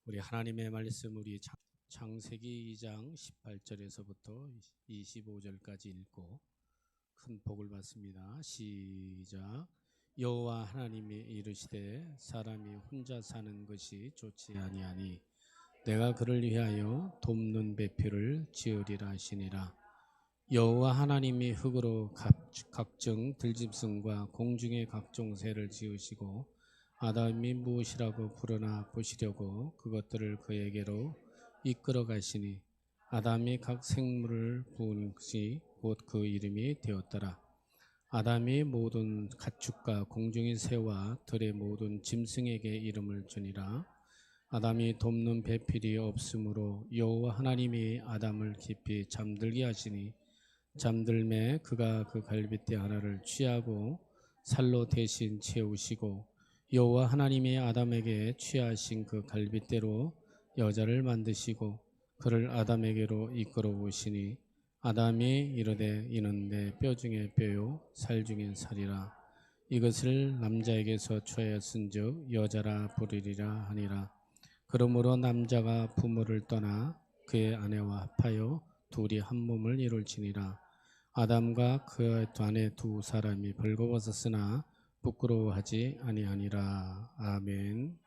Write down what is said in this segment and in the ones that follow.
우리 하나님의 말씀 우리 창세기 2장 18절에서부터 25절까지 읽고 큰 복을 받습니다. 시작. 여호와 하나님이 이르시되 사람이 혼자 사는 것이 좋지 아니하니 내가 그를 위하여 돕는 배필을 지으리라 하시니라. 여호와 하나님이 흙으로 각종 들짐승과 공중의 각종 새를 지으시고 아담이 무엇이라고 부르나 보시려고 그것들을 그에게로 이끌어 가시니 아담이 각 생물을 부은 것이 곧 그 이름이 되었더라. 아담이 모든 가축과 공중의 새와 들의 모든 짐승에게 이름을 주니라. 아담이 돕는 배필이 없으므로 여호와 하나님이 아담을 깊이 잠들게 하시니 잠들매 그가 그 갈빗대 하나를 취하고 살로 대신 채우시고 여호와 하나님이 아담에게 취하신 그 갈빗대로 여자를 만드시고 그를 아담에게로 이끌어 오시니 아담이 이르되 이는 내 뼈 중에 뼈요 살 중에 살이라. 이것을 남자에게서 취하였은즉 여자라 부르리라 하니라. 그러므로 남자가 부모를 떠나 그의 아내와 합하여 둘이 한 몸을 이룰지니라. 아담과 그 아내 두 사람이 벌거벗었으나 부끄러워하지 아니하니라. 아멘.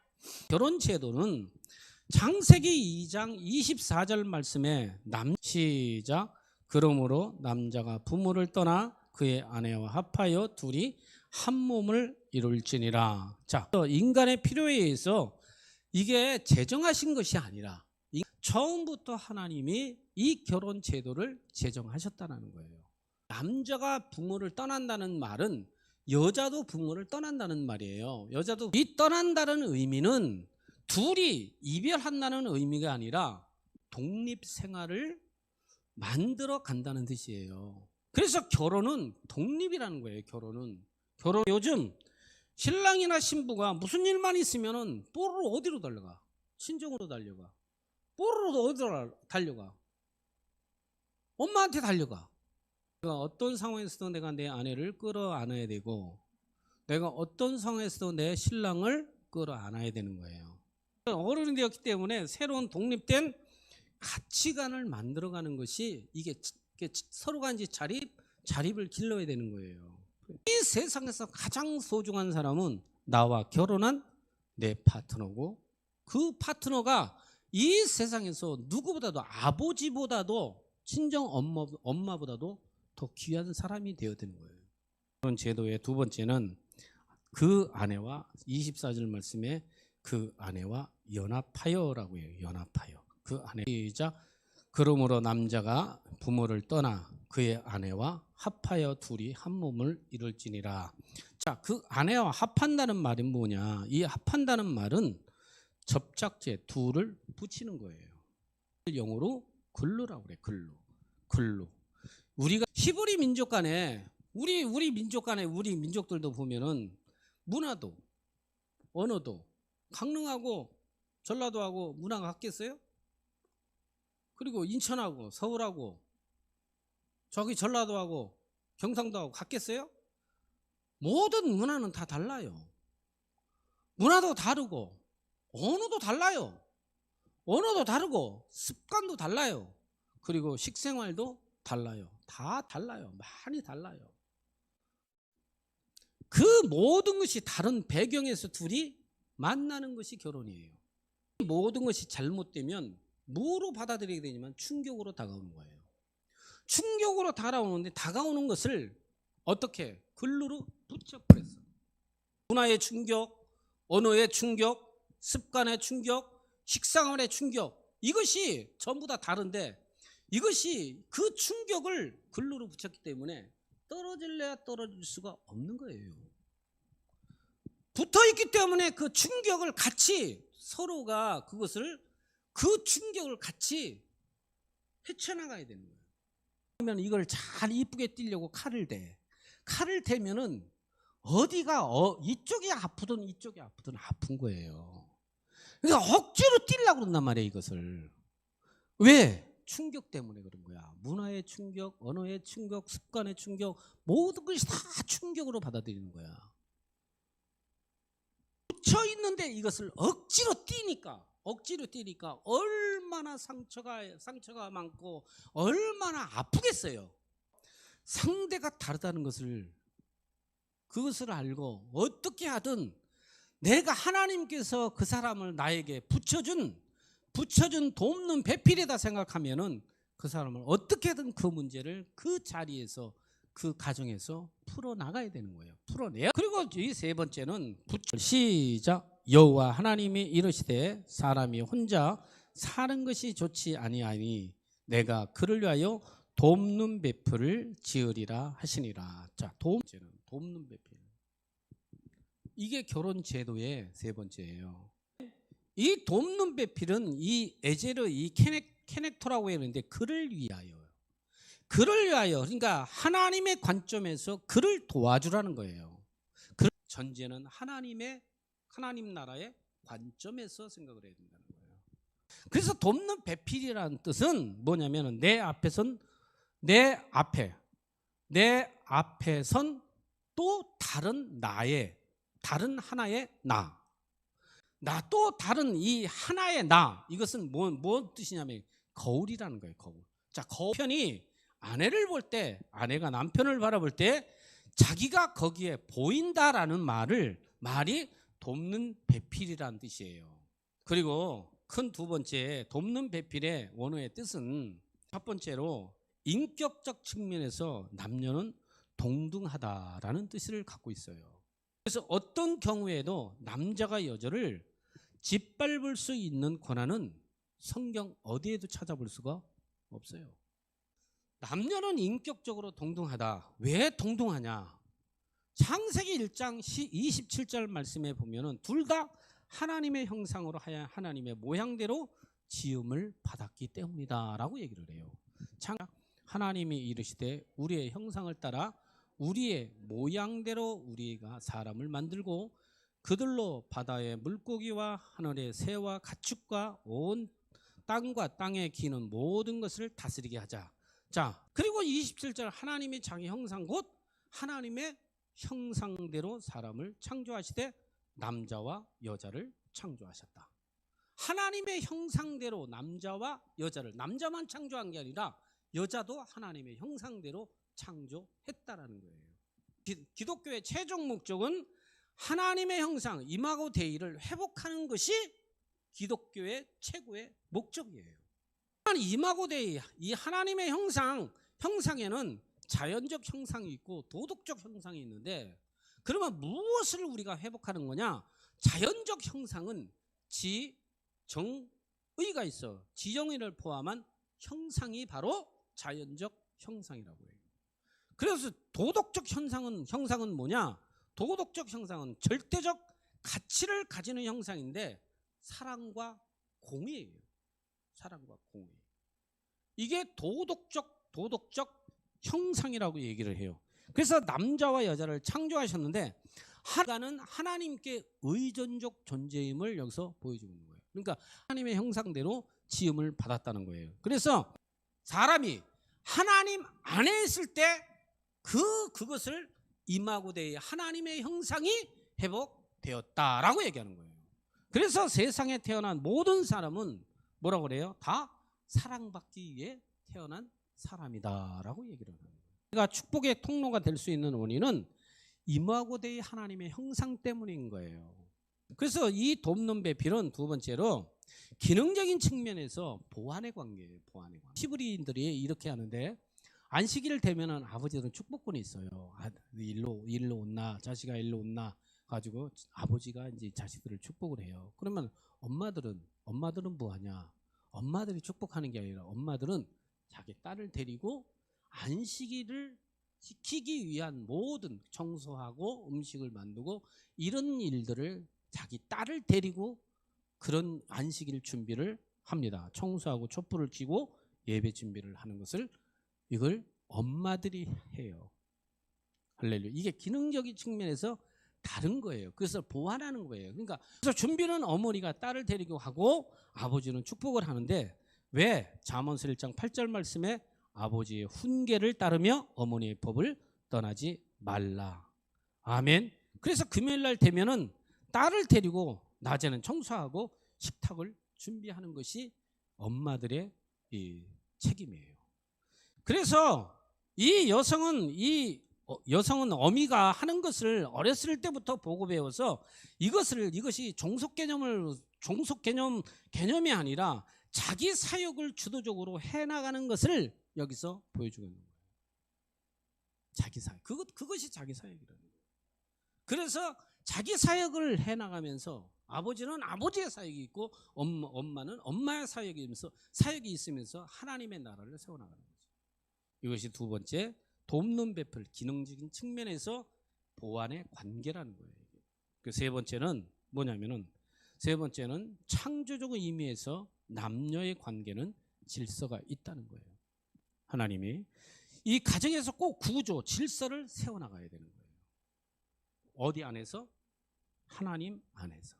결혼 제도는 창세기 2장 24절 말씀에 시작. 그러므로 남자가 부모를 떠나 그의 아내와 합하여 둘이 한 몸을 이룰지니라. 자, 인간의 필요에 의해서 이게 제정하신 것이 아니라 처음부터 하나님이 이 결혼 제도를 제정하셨다는 거예요. 남자가 부모를 떠난다는 말은 여자도 부모를 떠난다는 말이에요. 여자도 이 떠난다는 의미는 둘이 이별한다는 의미가 아니라 독립생활을 만들어 간다는 뜻이에요. 그래서 결혼은 독립이라는 거예요. 결혼 요즘 신랑이나 신부가 무슨 일만 있으면은 뽀로로 어디로 달려가? 친정으로 달려가. 뽀로로 어디로 달려가? 엄마한테 달려가. 내가 어떤 상황에서도 내가 내 아내를 끌어안아야 되고 내가 어떤 상황에서도 내 신랑을 끌어안아야 되는 거예요. 어른이 되었기 때문에 새로운 독립된 가치관을 만들어가는 것이 이게 서로가 이제 자립을 길러야 되는 거예요. 이 세상에서 가장 소중한 사람은 나와 결혼한 내 파트너고 그 파트너가 이 세상에서 누구보다도 아버지보다도 친정 엄마보다도 더 귀한 사람이 되어야 되는 거예요. 그런 제도의 두 번째는 그 아내와 24절 말씀에 그 아내와 연합하여라고 해요. 연합하여. 그 아내이자 그러므로 남자가 부모를 떠나 그의 아내와 합하여 둘이 한 몸을 이룰지니라. 자, 그 아내와 합한다는 말이 뭐냐? 이 합한다는 말은 접착제 둘을 붙이는 거예요. 영어로 글루라고 그래. 글루. 우리가 히브리 민족 간에 우리 민족 간에 우리 민족들도 보면은 문화도 언어도 강릉하고 전라도하고 문화가 같겠어요? 그리고 인천하고 서울하고 저기 전라도하고 경상도하고 같겠어요? 모든 문화는 다 달라요. 문화도 다르고 언어도 달라요. 언어도 다르고 습관도 달라요. 그리고 식생활도 달라요. 다 달라요. 많이 달라요. 그 모든 것이 다른 배경에서 둘이 만나는 것이 결혼이에요. 모든 것이 잘못되면 뭐로 받아들이게 되냐면 충격으로 다가오는 거예요. 충격으로 다가오는데 다가오는 것을 어떻게 글루로 붙여버렸어. 문화의 충격, 언어의 충격, 습관의 충격, 식생활의 충격, 이것이 전부 다 다른데 이것이 그 충격을 글루로 붙였기 때문에 떨어질래야 떨어질 수가 없는 거예요. 붙어있기 때문에 그 충격을 같이 서로가 그 충격을 같이 헤쳐나가야 되는 거예요. 그러면 이걸 잘 이쁘게 띄려고 칼을 대면은 어디가 이쪽이 아프든 이쪽이 아프든 아픈 거예요. 그러니까 억지로 띄려고 그런단 말이에요. 이것을 왜? 충격 때문에 그런 거야. 문화의 충격, 언어의 충격, 습관의 충격, 모든 것이 다 충격으로 받아들이는 거야. 뭉쳐 있는데 이것을 억지로 띄니까 얼마나 상처가 많고 얼마나 아프겠어요. 상대가 다르다는 것을 그것을 알고 어떻게 하든 내가 하나님께서 그 사람을 나에게 붙여준 돕는 배필이다 생각하면은 그 사람을 어떻게든 그 문제를 그 자리에서 그 가정에서 풀어나가야 되는 거예요. 풀어내야. 그리고 이 세 번째는 시작. 여호와 하나님이 이르시되 사람이 혼자 사는 것이 좋지 아니하니 내가 그를 위하여 돕는 배필을 지으리라 하시니라. 자, 돕는 배필. 이게 결혼 제도의 세 번째예요. 이 돕는 배필은 이 에제르 이 케넥토라고 했는데 그를 위하여 그러니까 하나님의 관점에서 그를 도와주라는 거예요. 전제는 하나님 나라의 관점에서 생각을 해야 된다는 거예요. 그래서 돕는 배필이라는 뜻은 뭐냐면은 내 앞에선 또 다른 하나의 또 다른 이 하나의 이것은 뭔 뜻이냐면 거울이라는 거예요. 거울. 자, 거울 편이 아내를 볼 때, 아내가 남편을 바라볼 때 자기가 거기에 보인다라는 말이 돕는 배필이라는 뜻이에요. 그리고 큰 두 번째 돕는 배필의 원어의 뜻은 첫 번째로 인격적 측면에서 남녀는 동등하다라는 뜻을 갖고 있어요. 그래서 어떤 경우에도 남자가 여자를 짓밟을 수 있는 권한은 성경 어디에도 찾아볼 수가 없어요. 남녀는 인격적으로 동등하다. 왜 동등하냐? 창세기 1장 27절 말씀에 보면은 둘 다 하나님의 형상으로 하여 하나님의 모양대로 지음을 받았기 때문이다라고 얘기를 해요. 하나님이 이르시되 우리의 형상을 따라 우리의 모양대로 우리가 사람을 만들고 그들로 바다의 물고기와 하늘의 새와 가축과 온 땅과 땅에 기는 모든 것을 다스리게 하자. 자, 그리고 27절 하나님의 자기 형상 곧 하나님의 형상대로 사람을 창조하시되 남자와 여자를 창조하셨다. 하나님의 형상대로 남자만 창조한 게 아니라 여자도 하나님의 형상대로 창조했다라는 거예요. 기독교의 최종 목적은 하나님의 형상 이마고 데이를 회복하는 것이 기독교의 최고의 목적이에요. 이마고 데이 이 하나님의 형상에는 자연적 형상이 있고 도덕적 형상이 있는데 그러면 무엇을 우리가 회복하는 거냐? 자연적 형상은 지정의가 있어. 지정의를 포함한 형상이 바로 자연적 형상이라고 해요. 그래서 도덕적 형상은 뭐냐? 도덕적 형상은 절대적 가치를 가지는 형상인데 사랑과 공의예요. 사랑과 공의. 이게 도덕적 형상이라고 얘기를 해요. 그래서 남자와 여자를 창조하셨는데 하나는 하나님께 의존적 존재임을 여기서 보여주고 있는 거예요. 그러니까 하나님의 형상대로 지음을 받았다는 거예요. 그래서 사람이 하나님 안에 있을 때 그것을 이마고데이 하나님의 형상이 회복되었다라고 얘기하는 거예요. 그래서 세상에 태어난 모든 사람은 뭐라고 그래요? 다 사랑받기 위해 태어난 사람이다라고 얘기를 합니다. 우리가 축복의 통로가 될 수 있는 원인은 이마고데이 하나님의 형상 때문인 거예요. 그래서 이 돕는 배필은 두 번째로 기능적인 측면에서 보완의 관계예요. 보완의 관계. 히브리인들이 이렇게 하는데 안식일 되면은 아버지들은 축복권이 있어요. 일로 온나 자식아 일로 온나 가지고 아버지가 이제 자식들을 축복을 해요. 그러면 엄마들은 뭐하냐? 엄마들이 축복하는 게 아니라 엄마들은 자기 딸을 데리고 안식일을 지키기 위한 모든 청소하고 음식을 만들고 이런 일들을 자기 딸을 데리고 그런 안식일 준비를 합니다. 청소하고 촛불을 켜고 예배 준비를 하는 것을 이걸 엄마들이 해요. 할렐루야. 이게 기능적인 측면에서 다른 거예요. 그래서 보완하는 거예요. 그러니까 그래서 준비는 어머니가 딸을 데리고 하고 아버지는 축복을 하는데 왜? 잠언서 1장 8절 말씀에 아버지의 훈계를 따르며 어머니의 법을 떠나지 말라. 아멘. 그래서 금요일 날 되면은 딸을 데리고 낮에는 청소하고 식탁을 준비하는 것이 엄마들의 이 책임이에요. 그래서 이 여성은 어미가 하는 것을 어렸을 때부터 보고 배워서 이것이 개념이 아니라 자기 사역을 주도적으로 해나가는 것을 여기서 보여주고 있는 거예요. 자기 사역. 그것이 자기 사역이라는 거예요. 그래서 자기 사역을 해나가면서 아버지는 아버지의 사역이 있고 엄마는 엄마의 사역이 있으면서 하나님의 나라를 세워나가는 거죠. 이것이 두 번째, 돕는 베풀, 기능적인 측면에서 보완의 관계라는 거예요. 그 세 번째는 뭐냐면은, 세 번째는 창조적 의미에서 남녀의 관계는 질서가 있다는 거예요. 하나님이 이 가정에서 꼭 구조, 질서를 세워나가야 되는 거예요. 어디 안에서? 하나님 안에서.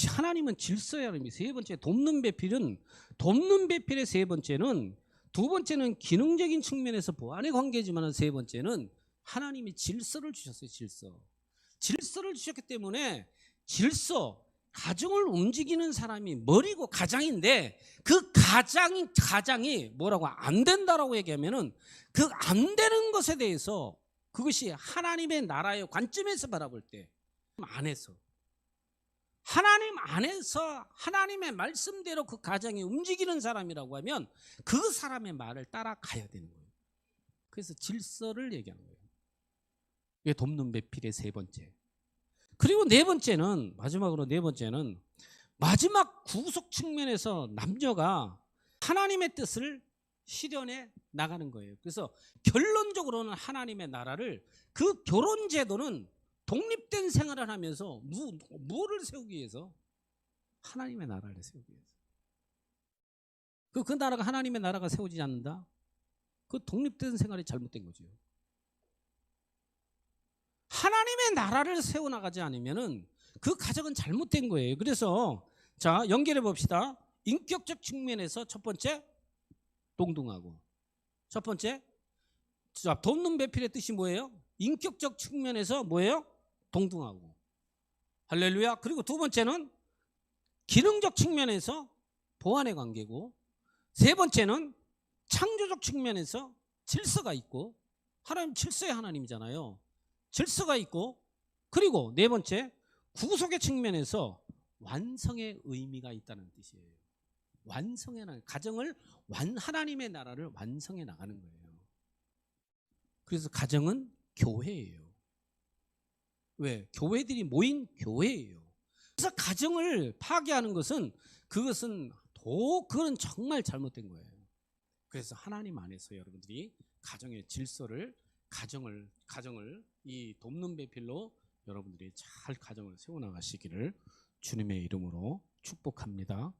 하나님은 질서의 하나님이. 세 번째, 돕는 배필의 세 번째는, 두 번째는 기능적인 측면에서 보완의 관계지만 세 번째는 하나님이 질서를 주셨어요. 질서를 주셨기 때문에 가정을 움직이는 사람이 머리고 가장인데, 그 가장이 뭐라고 안 된다라고 얘기하면은 그 안 되는 것에 대해서, 그것이 하나님의 나라의 관점에서 바라볼 때 하나님 안에서 하나님의 말씀대로 그 가정이 움직이는 사람이라고 하면 그 사람의 말을 따라가야 되는 거예요. 그래서 질서를 얘기하는 거예요. 이게 돕는 배필의 세 번째. 그리고 마지막으로 네 번째는 마지막 구속 측면에서 남녀가 하나님의 뜻을 실현해 나가는 거예요. 그래서 결론적으로는 하나님의 나라를, 그 결혼 제도는 독립된 생활을 하면서 뭐를 세우기 위해서? 하나님의 나라를 세우기 위해서. 그 나라가, 하나님의 나라가 세워지지 않는다? 그 독립된 생활이 잘못된 거죠. 하나님의 나라를 세워나가지 않으면은 그 가정은 잘못된 거예요. 그래서 자, 연결해 봅시다. 인격적 측면에서 첫 번째, 동등하고. 첫 번째, 자, 돕는 배필의 뜻이 뭐예요? 인격적 측면에서 뭐예요? 동등하고. 할렐루야. 그리고 두 번째는 기능적 측면에서 보완의 관계고, 세 번째는 창조적 측면에서 질서가 있고, 하나님 질서의 하나님이잖아요. 질서가 있고, 그리고 네 번째, 구속의 측면에서 완성의 의미가 있다는 뜻이에요. 완성해 나가는, 가정을 하나님의 나라를 완성해 나가는 거예요. 그래서 가정은 교회예요. 왜? 교회들이 모인 교회예요. 그래서 가정을 파괴하는 그것은 정말 잘못된 거예요. 그래서 하나님 안에서 여러분들이 가정의 질서를, 가정을 이 돕는 배필로 여러분들이 잘 가정을 세워나가시기를 주님의 이름으로 축복합니다.